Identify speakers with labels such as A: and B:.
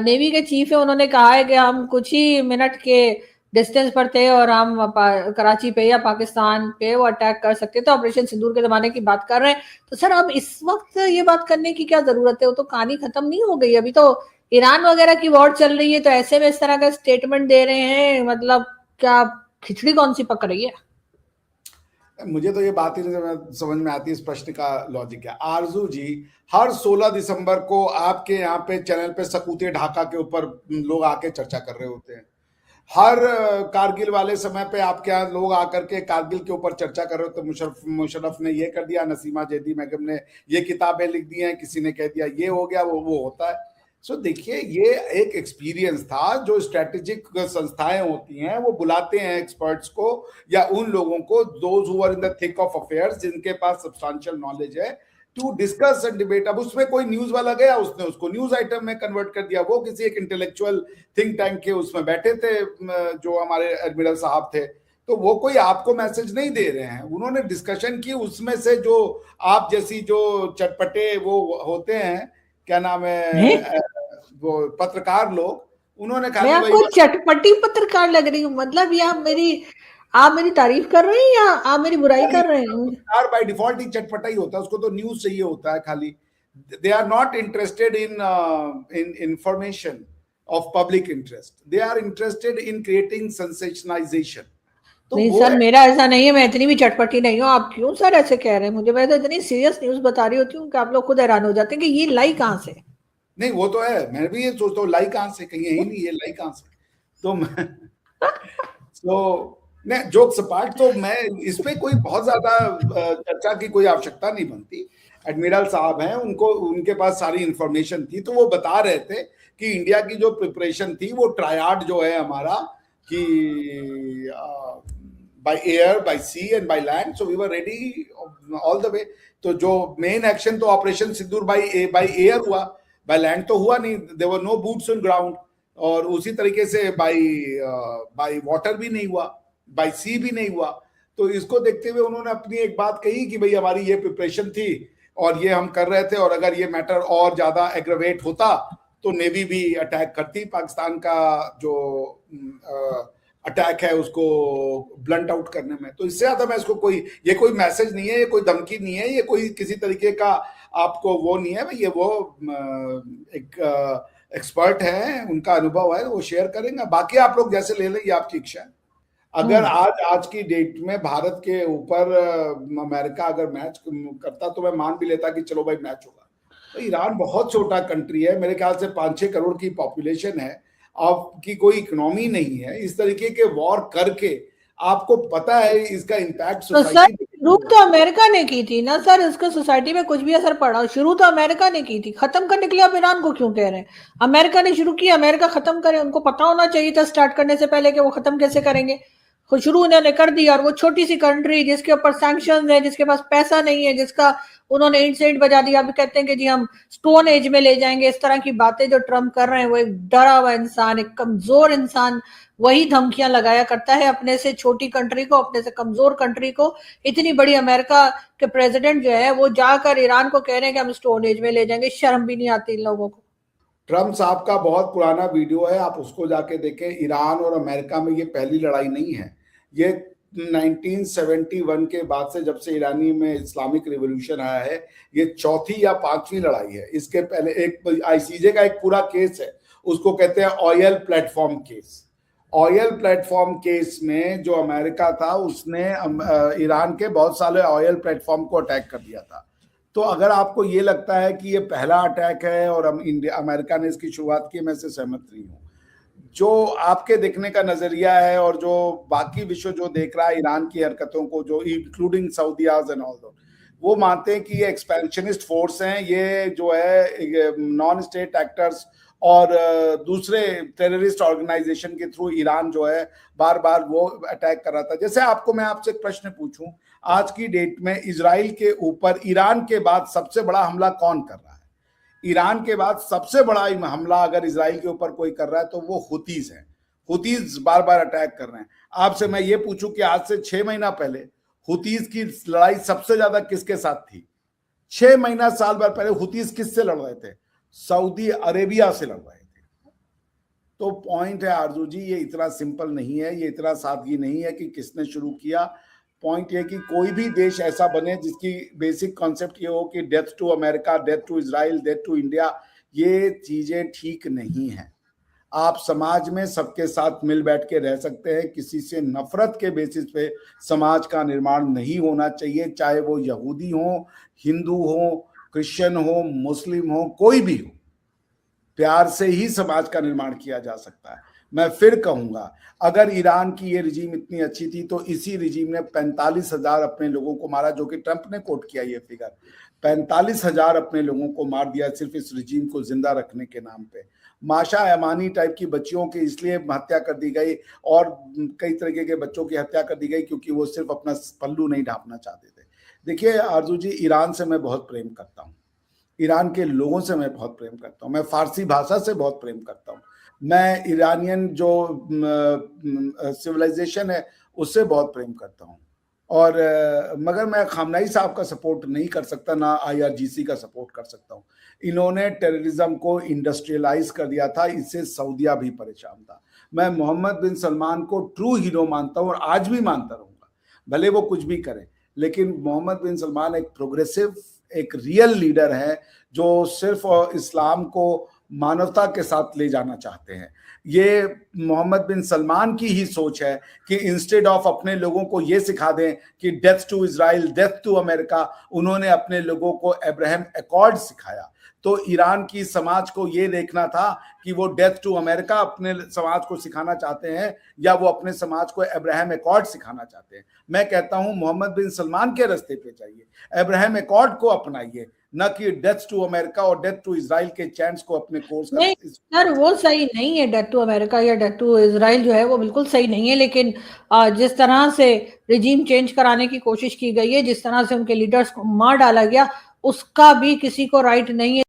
A: Navy के chief है, उन्होंने कहा है कि हम कुछ ही मिनट के डिस्टेंस पर थे और हम कराची पे या पाकिस्तान पे वो अटैक कर सकते, तो ऑपरेशन सिंदूर के जमाने की बात कर रहे हैं। तो सर अब इस वक्त ये बात करने की क्या जरूरत है? वो तो कहानी खत्म नहीं हो गई, अभी तो ईरान वगैरह की वॉर चल रही है, तो ऐसे में इस तरह का स्टेटमेंट दे रहे हैं, मतलब क्या खिचड़ी कौन सी पक रही है?
B: मुझे तो ये बात ही नहीं समझ में आती, इस प्रश्न का लॉजिक है। आरजू जी, हर 16 दिसंबर को आपके यहाँ पे चैनल पे सकूते ढाका के ऊपर लोग आके चर्चा कर रहे होते हैं। हर कारगिल वाले समय पे आपके यहाँ लोग आकर के कारगिल के ऊपर चर्चा कर रहे होते। मुशर्रफ ने ये कर दिया, नसीमा जैदी बेगम ने ये किताबें लिख दी हैं, किसी ने कह दिया ये हो गया, वो होता है। सो देखिए, ये एक एक्सपीरियंस था। जो स्ट्रेटेजिक संस्थाएं होती हैं वो बुलाते हैं एक्सपर्ट्स को या उन लोगों को, those who are in the thick of affairs, जिनके पास सब्सटेंशियल नॉलेज है, टू डिस्कस एंड डिबेट। अब उसमें कोई न्यूज वाला गया, उसने उसको न्यूज आइटम में कन्वर्ट कर दिया। वो किसी एक इंटेलेक्चुअल थिंक टैंक के उसमें बैठे थे, जो हमारे एडमिरल साहब थे, तो वो कोई आपको मैसेज नहीं दे रहे हैं। उन्होंने डिस्कशन की, उसमें से जो आप जैसी जो चटपटे वो होते हैं, क्या नाम है, वो पत्रकार लोग, उन्होंने
A: मैं
B: खाली वही
A: आपको चटपटी पत्रकार लग रही हूँ? मतलब ये आप मेरी तारीफ कर रहे हैं या आप मेरी बुराई कर रहे हैं?
B: पत्रकार बाय डिफॉल्ट ही चटपटा ही होता है, उसको तो न्यूज चाहिए होता है खाली। They are not interested in information of public interest, they are interested in creating sensationalization. तो
A: नहीं
B: वो
A: सर, मेरा ऐसा नहीं है, मैं इतनी भी चटपटी नहीं हूँ। आप क्यों सर ऐसे कह रहे हैं मुझे? मैं तो इतनी सीरियस न्यूज बता रही होती हूँ कि आप लोग खुद हैरान हो जाते हैं कि ये लाई कहाँ से।
B: नहीं, वो तो है, मैं भी ये सोचता हूँ लाई कहां से, कहीं है ही नहीं, ये लाई कहां से। तो मैं तो मैं जोक सपाट, तो मैं इस पे कोई बहुत ज्यादा चर्चा की कोई आवश्यकता नहीं बनती। एडमिरल साहब हैं, उनको उनके पास सारी इंफॉर्मेशन थी, तो वो बता रहे थे कि इंडिया की जो प्रिपरेशन थी, वो ट्रायड जो है हमारा, कि by air, by sea and by land, so we were ready all the way. तो जो मेन एक्शन तो ऑपरेशन सिंदूर बाय एयर हुआ, बाय लैंड तो हुआ नहीं, there were no boots on ground. और उसी तरीके से बाय वाटर भी नहीं हुआ, बाय सी भी नहीं हुआ। तो इसको देखते हुए उन्होंने अपनी एक बात कही कि भाई हमारी ये प्रिपरेशन थी और ये हम कर रहे थे, और अगर ये मैटर और ज्यादा एग्रवेट होता तो नेवी भी अटैक करती, पाकिस्तान का जो अटैक है उसको ब्लंट आउट करने में। तो इससे ज्यादा मैं इसको ये कोई मैसेज नहीं है, ये कोई धमकी नहीं है, ये कोई किसी तरीके का आपको वो नहीं है भाई। ये वो एक एक्सपर्ट है, उनका अनुभव है, वो शेयर करेंगे, बाकी आप लोग जैसे ले लें, ये आपकी इच्छा है। अगर आज की डेट में भारत के ऊपर अमेरिका अगर मैच करता तो मैं मान भी लेता कि चलो भाई मैच होगा। तो ईरान बहुत छोटा कंट्री है, मेरे ख्याल से 5-6 करोड़ की पॉपुलेशन है, आपकी कोई इकोनॉमी नहीं है। इस तरीके के वॉर करके आपको पता है इसका इम्पैक्ट
A: तो सर
B: सोसाइटी
A: शुरू तो अमेरिका ने की थी ना सर, इसका सोसाइटी में कुछ भी असर पड़ा? शुरू तो अमेरिका ने की थी, खत्म करने के लिए आप ईरान को क्यों कह रहे हैं? अमेरिका ने शुरू किया, अमेरिका खत्म करे। उनको पता होना चाहिए था स्टार्ट करने से पहले कि वो खत्म कैसे करेंगे। शुरू उन्होंने कर दिया, और वो छोटी सी कंट्री जिसके ऊपर सैंक्शन है, जिसके पास पैसा नहीं है, जिसका उन्होंने इंट बजा दिया। अभी कहते हैं कि जी हम स्टोन एज में ले जाएंगे। इस तरह की बातें जो ट्रम्प कर रहे हैं, वो एक डरा हुआ इंसान, एक कमजोर इंसान वही धमकियां लगाया करता है अपने से छोटी कंट्री को, अपने से कमजोर कंट्री को। इतनी बड़ी अमेरिका के प्रेसिडेंट जो है वो जाकर ईरान को कह रहे हैं कि हम स्टोन एज में ले जाएंगे। शर्म भी नहीं आती इन लोगों को।
B: ट्रम्प साहब का बहुत पुराना वीडियो है, आप उसको जाके देखें। ईरान और अमेरिका में ये पहली लड़ाई नहीं है, ये 1971 के बाद से, जब से ईरानी में इस्लामिक रिवॉल्यूशन आया है, ये चौथी या पांचवी लड़ाई है। इसके पहले एक आईसीजे का एक पूरा केस है, उसको कहते हैं oil platform case. Oil platform case में जो अमेरिका था, उसने ईरान के बहुत सारे ऑयल प्लेटफॉर्म को अटैक कर दिया था। तो अगर आपको ये लगता है कि ये पहला अटैक है और अमेरिका ने इसकी शुरुआत की, मैं इससे सहमत नहीं हूँ। जो आपके देखने का नजरिया है और जो बाकी विश्व जो देख रहा है ईरान की हरकतों को, जो इंक्लूडिंग सऊदीयाज एंड ऑल, वो मानते हैं कि ये एक्सपेंशनिस्ट फोर्स हैं, ये जो है नॉन स्टेट एक्टर्स और दूसरे टेररिस्ट ऑर्गेनाइजेशन के थ्रू ईरान जो है बार बार वो अटैक कर रहा था। जैसे मैं आपसे एक प्रश्न पूछूं, आज की डेट में इजराइल के ऊपर ईरान के बाद सबसे बड़ा हमला कौन कर रहा है? ईरान के बाद सबसे बड़ा हमला अगर इजराइल के ऊपर कोई कर रहा है तो वो हुतीज हैं। हुतीज बार बार अटैक कर रहे हैं। आपसे मैं ये पूछूं कि आज से 6 महीना पहले हुतीज की लड़ाई सबसे ज्यादा किसके साथ थी? 6 महीना साल भर पहले हुतीज किससे लड़ रहे थे? सऊदी अरेबिया से लड़ रहे थे। तो पॉइंट है आरजू जी, ये इतना सिंपल नहीं है, ये इतना सादगी नहीं है कि किसने शुरू किया। पॉइंट ये कि कोई भी देश ऐसा बने जिसकी बेसिक कॉन्सेप्ट ये हो कि death to America, death to Israel, death to India, ये चीजें ठीक नहीं है। आप समाज में सबके साथ मिल बैठ के रह सकते हैं, किसी से नफरत के बेसिस पे समाज का निर्माण नहीं होना चाहिए, चाहे वो यहूदी हो, हिंदू हो, क्रिश्चियन हो, मुस्लिम हो, कोई भी हो। प्यार से ही समाज का निर्माण किया जा सकता है। मैं फिर कहूंगा, अगर ईरान की ये रिजीम इतनी अच्छी थी तो इसी रिजीम ने 45,000 अपने लोगों को मारा, जो कि ट्रंप ने कोट किया ये फिगर। 45,000 अपने लोगों को मार दिया सिर्फ इस रिजीम को जिंदा रखने के नाम पे। माशा अमानी टाइप की बच्चियों की इसलिए हत्या कर दी गई और कई तरीके के बच्चों की हत्या कर दी गई क्योंकि वो सिर्फ अपना पल्लू नहीं ढांपना चाहते थे। देखिए आरजू जी, ईरान से मैं बहुत प्रेम करता हूँ, ईरान के लोगों से मैं बहुत प्रेम करता हूँ, मैं फारसी भाषा से बहुत प्रेम करता हूँ, मैं ईरानियन जो सिविलाइजेशन है उससे बहुत प्रेम करता हूँ। और मगर मैं खामनेई साहब का सपोर्ट नहीं कर सकता, ना IRGC का सपोर्ट कर सकता हूँ। इन्होंने टेररिज्म को इंडस्ट्रियलाइज कर दिया था, इससे सऊदिया भी परेशान था। मैं मोहम्मद बिन सलमान को ट्रू हीरो मानता हूँ और आज भी मानता रहूंगा, भले वो कुछ भी करें, लेकिन मोहम्मद बिन सलमान एक प्रोग्रेसिव, एक रियल लीडर है जो सिर्फ इस्लाम को मानवता के साथ ले जाना चाहते हैं। ये मोहम्मद बिन सलमान की ही सोच है कि इंस्टेड ऑफ अपने लोगों को ये सिखा दें कि death to Israel, death to America, उन्होंने अपने लोगों को अब्राहम अकॉर्ड सिखाया। तो ईरान की समाज को ये देखना था कि वो डेथ टू अमेरिका अपने समाज को सिखाना चाहते हैं या वो अपने समाज को अब्राहम अकॉर्ड सिखाना चाहते हैं। मैं कहता हूं मोहम्मद बिन सलमान के रास्ते पे जाइए, अब्राहम अकॉर्ड को अपनाइए, न कि डेथ टू अमेरिका और डेथ टू इजराइल के चैंट्स को अपने कोर्स
A: नहीं सर, वो सही नहीं है। डेथ टू अमेरिका या डेथ टू इजराइल जो है वो बिल्कुल सही नहीं है, लेकिन जिस तरह से रिजीम चेंज कराने की कोशिश की गई है, जिस तरह से उनके लीडर्स को मार डाला गया, उसका भी किसी को राइट नहीं है